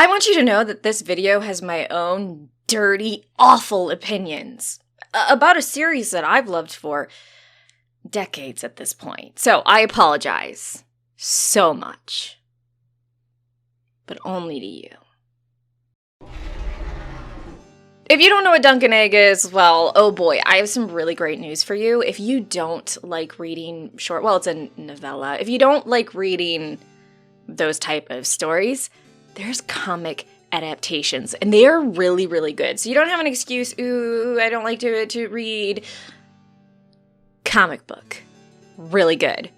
I want you to know that this video has my own dirty, awful opinions about a series that I've loved for decades at this point. So I apologize so much. But only to you. If you don't know what Dunk and Egg is, well, oh boy, I have some really great news for you. If you don't like reading well, it's a novella. If you don't like reading those type of stories, there's comic adaptations, and they are really, really good. So you don't have an excuse, ooh, I don't like to read. Comic book. Really good.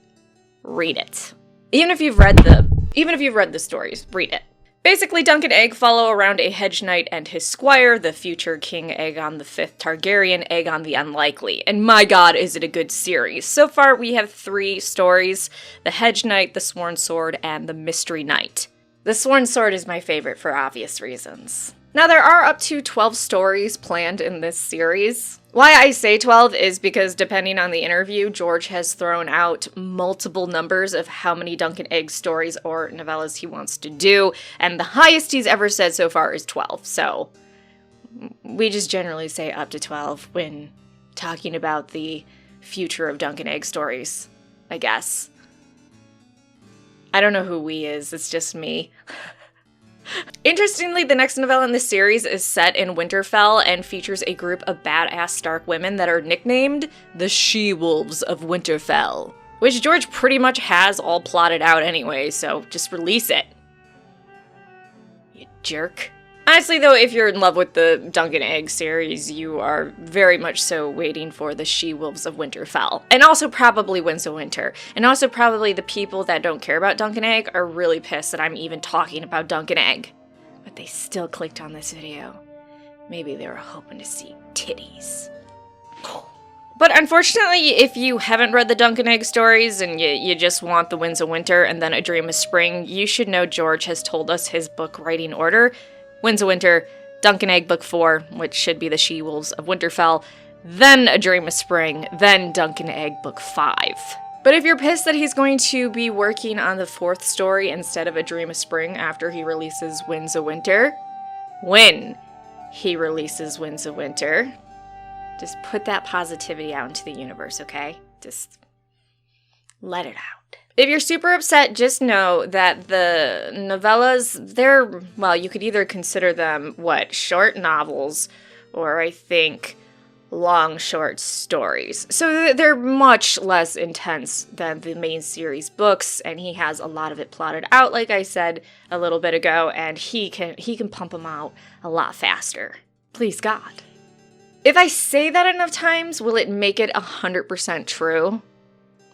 Read it. Even if you've read the stories, read it. Basically, Dunk and Egg follow around a hedge knight and his squire, the future King Aegon V Targaryen, Aegon the Unlikely. And my god, is it a good series. So far, we have 3 stories: the Hedge Knight, the Sworn Sword, and the Mystery Knight. The Sworn Sword is my favorite for obvious reasons. Now, there are up to 12 stories planned in this series. Why I say 12 is because, depending on the interview, George has thrown out multiple numbers of how many Dunk and Egg stories or novellas he wants to do, and the highest he's ever said so far is 12, so we just generally say up to 12 when talking about the future of Dunk and Egg stories, I guess. I don't know who we is, it's just me. Interestingly, the next novella in this series is set in Winterfell and features a group of badass Stark women that are nicknamed the She-Wolves of Winterfell, which George pretty much has all plotted out anyway, so just release it. You jerk. Honestly, though, if you're in love with the Dunk and Egg series, you are very much so waiting for the She-Wolves of Winterfell. And also probably Winds of Winter. And also probably the people that don't care about Dunk and Egg are really pissed that I'm even talking about Dunk and Egg. But they still clicked on this video. Maybe they were hoping to see titties. But unfortunately, if you haven't read the Dunk and Egg stories and you just want the Winds of Winter and then A Dream of Spring, you should know George has told us his book writing order. Winds of Winter, Dunk and Egg Book 4, which should be the She-Wolves of Winterfell, then A Dream of Spring, then Dunk and Egg Book 5. But if you're pissed that he's going to be working on the 4th story instead of A Dream of Spring after he releases Winds of Winter, when he releases Winds of Winter, just put that positivity out into the universe, okay? Just let it out. If you're super upset, just know that the novellas, well, you could either consider them, short novels, or I think long short stories. So they're much less intense than the main series books, and he has a lot of it plotted out, like I said a little bit ago, and he can pump them out a lot faster. Please God. If I say that enough times, will it make it 100% true?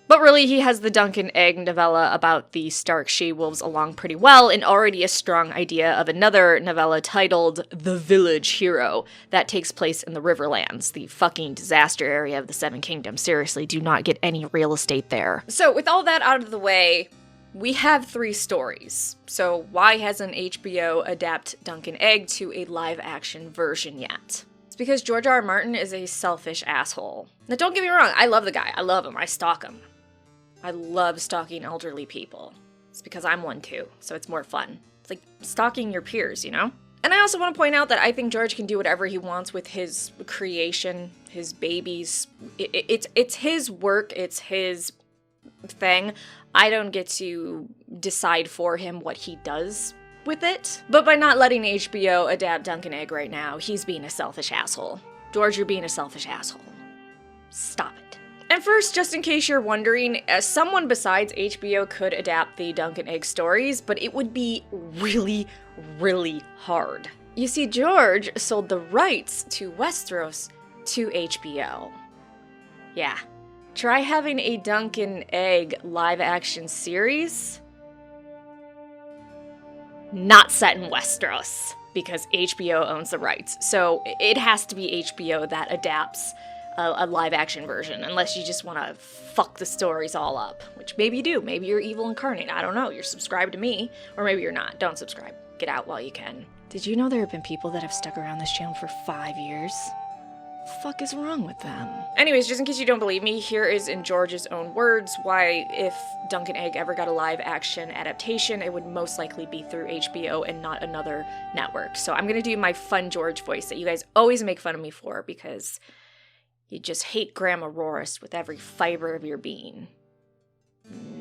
But really, he has the Dunk and Egg novella about the Stark She-Wolves along pretty well, and already a strong idea of another novella titled The Village Hero that takes place in the Riverlands, the fucking disaster area of the Seven Kingdoms. Seriously, do not get any real estate there. So with all that out of the way, we have 3 stories. So why hasn't HBO adapted Dunk and Egg to a live-action version yet? It's because George R. R. Martin is a selfish asshole. Now don't get me wrong, I love the guy. I love him. I stalk him. I love stalking elderly people. It's because I'm one too, so it's more fun. It's like stalking your peers, you know? And I also want to point out that I think George can do whatever he wants with his creation, his babies. It's his work, it's his thing. I don't get to decide for him what he does with it. But by not letting HBO adapt Dunk and Egg right now, he's being a selfish asshole. George, you're being a selfish asshole. Stop it. And first, just in case you're wondering, someone besides HBO could adapt the Dunk and Egg stories, but it would be really, really hard. You see, George sold the rights to Westeros to HBO. Yeah. Try having a Dunk and Egg live-action series. Not set in Westeros, because HBO owns the rights. So it has to be HBO that adapts a live-action version, unless you just want to fuck the stories all up, which maybe you do. Maybe you're evil incarnate. I don't know. You're subscribed to me, or maybe you're not. Don't subscribe. Get out while you can. Did you know there have been people that have stuck around this channel for 5 years? fuck is wrong with them? Anyways, just in case you don't believe me, here is in George's own words why if Dunk and Egg ever got a live action adaptation, it would most likely be through HBO and not another network. So I'm gonna do my fun George voice that you guys always make fun of me for because you just hate Grandma Rawrist with every fiber of your being.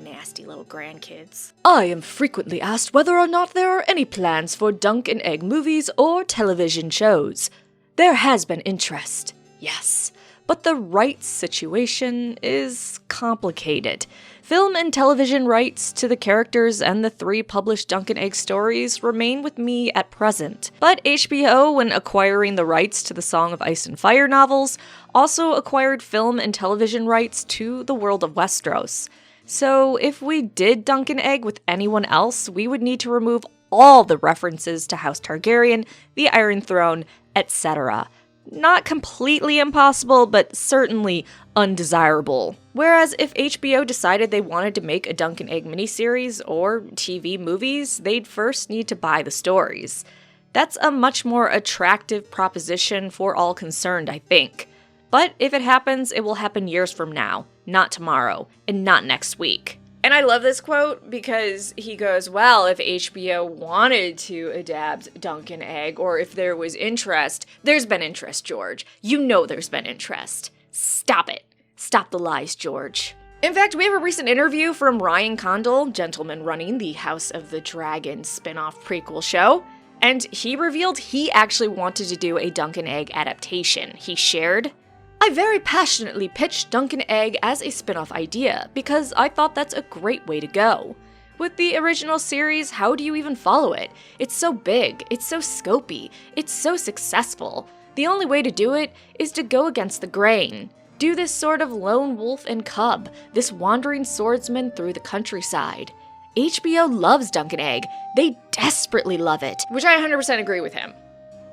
Nasty little grandkids. I am frequently asked whether or not there are any plans for Dunk and Egg movies or television shows. There has been interest, yes, but the rights situation is complicated. Film and television rights to the characters and the 3 published Dunk and Egg stories remain with me at present, but HBO, when acquiring the rights to the Song of Ice and Fire novels, also acquired film and television rights to the world of Westeros. So if we did Dunk and Egg with anyone else, we would need to remove all the references to House Targaryen, the Iron Throne, etc. Not completely impossible, but certainly undesirable. Whereas if HBO decided they wanted to make a Dunk and Egg miniseries or TV movies, they'd first need to buy the stories. That's a much more attractive proposition for all concerned, I think. But if it happens, it will happen years from now, not tomorrow, and not next week. And I love this quote because he goes, well, if HBO wanted to adapt Dunk and Egg, or if there was interest, there's been interest, George. You know there's been interest. Stop it. Stop the lies, George. In fact, we have a recent interview from Ryan Condal, gentleman running the House of the Dragon spin-off prequel show, and he revealed he actually wanted to do a Dunk and Egg adaptation. He shared, I very passionately pitched Dunk and Egg as a spin-off idea because I thought that's a great way to go. With the original series, how do you even follow it? It's so big, it's so scopy, it's so successful. The only way to do it is to go against the grain. Do this sort of lone wolf and cub, this wandering swordsman through the countryside. HBO loves Dunk and Egg. They desperately love it. Which I 100% agree with him.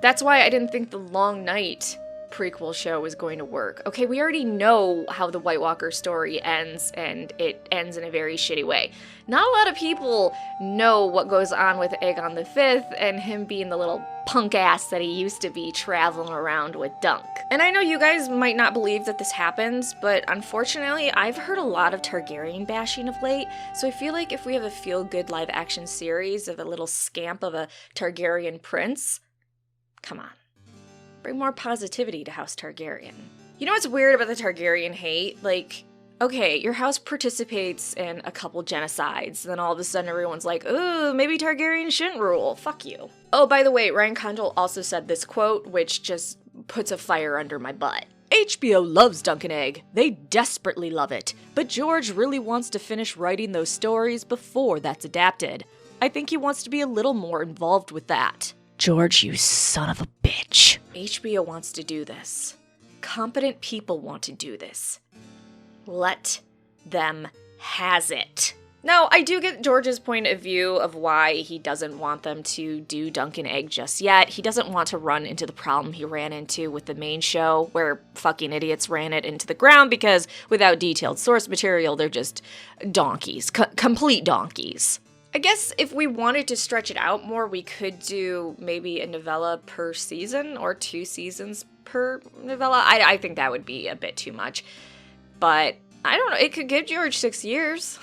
That's why I didn't think the Long Night prequel show was going to work. Okay, we already know how the White Walker story ends, and it ends in a very shitty way. Not a lot of people know what goes on with Aegon V and him being the little punk ass that he used to be traveling around with Dunk. And I know you guys might not believe that this happens, but unfortunately, I've heard a lot of Targaryen bashing of late, so I feel like if we have a feel-good live-action series of a little scamp of a Targaryen prince, come on. Bring more positivity to House Targaryen. You know what's weird about the Targaryen hate? Like, okay, your house participates in a couple genocides, then all of a sudden everyone's like, ooh, maybe Targaryen shouldn't rule. Fuck you. Oh, by the way, Ryan Condal also said this quote, which just puts a fire under my butt. HBO loves Dunk and Egg. They desperately love it. But George really wants to finish writing those stories before that's adapted. I think he wants to be a little more involved with that. George, you son of a bitch. HBO wants to do this. Competent people want to do this. Let them has it. Now, I do get George's point of view of why he doesn't want them to do Dunk and Egg just yet. He doesn't want to run into the problem he ran into with the main show, where fucking idiots ran it into the ground because without detailed source material, they're just donkeys. Complete donkeys. I guess if we wanted to stretch it out more, we could do maybe a novella per season or 2 seasons per novella. I think that would be a bit too much. But I don't know, it could give George 6 years.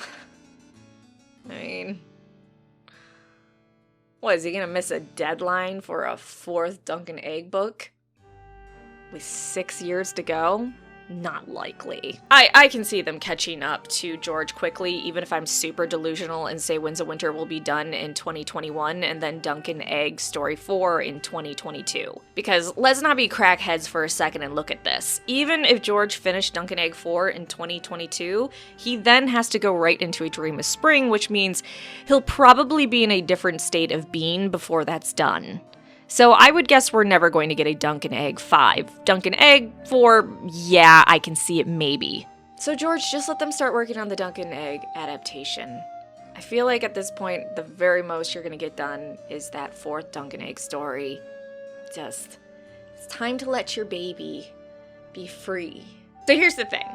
I mean, what, is he gonna miss a deadline for a 4th Dunk and Egg book? With 6 years to go? Not likely. I can see them catching up to George quickly, even if I'm super delusional and say Winds of Winter will be done in 2021 and then Dunk and Egg Story 4 in 2022. Because let's not be crackheads for a second and look at this. Even if George finished Dunk and Egg 4 in 2022, he then has to go right into A Dream of Spring, which means he'll probably be in a different state of being before that's done. So I would guess we're never going to get a Dunk and Egg 5. Dunk and Egg 4, yeah, I can see it maybe. So George, just let them start working on the Dunk and Egg adaptation. I feel like at this point, the very most you're gonna get done is that 4th Dunk and Egg story. It's time to let your baby be free. So here's the thing.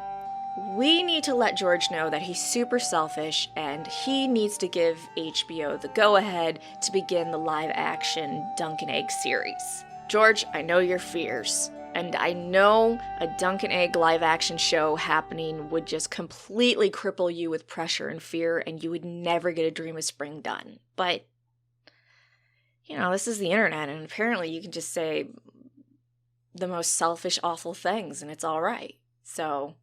We need to let George know that he's super selfish and he needs to give HBO the go-ahead to begin the live-action Dunk and Egg series. George, I know your fears, And I know a Dunk and Egg live-action show happening would just completely cripple you with pressure and fear, and you would never get a Dream of Spring done. But, you know, this is the internet, and apparently you can just say the most selfish, awful things, and it's all right. So,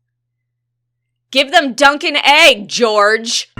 give them Dunk and Egg, George!